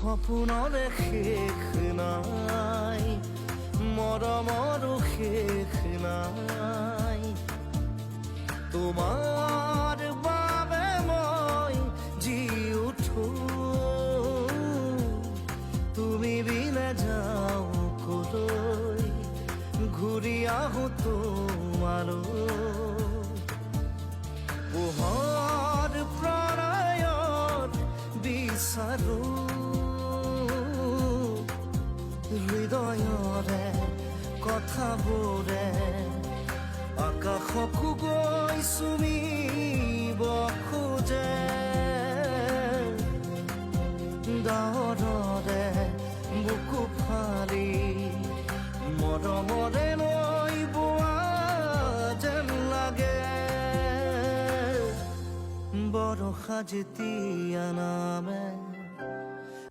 সপোনৰে শেষ নাই, মৰমৰো শেষ নাই। তোমাৰ বাবে মই জি উঠো, তুমি বিনে যাও কলৈ, ঘূৰি আহো তোমালৈ। পোহৰ প্ৰণয়ত বিচাৰো, হৃদয়ৰে কথাবোৰে আকাশকো গৈ চুমিব খোজে। ডাৱৰে বুকু ফালি মৰমৰে লৈ বোৱা যেন লাগে। বৰষা যেতিয়া নামে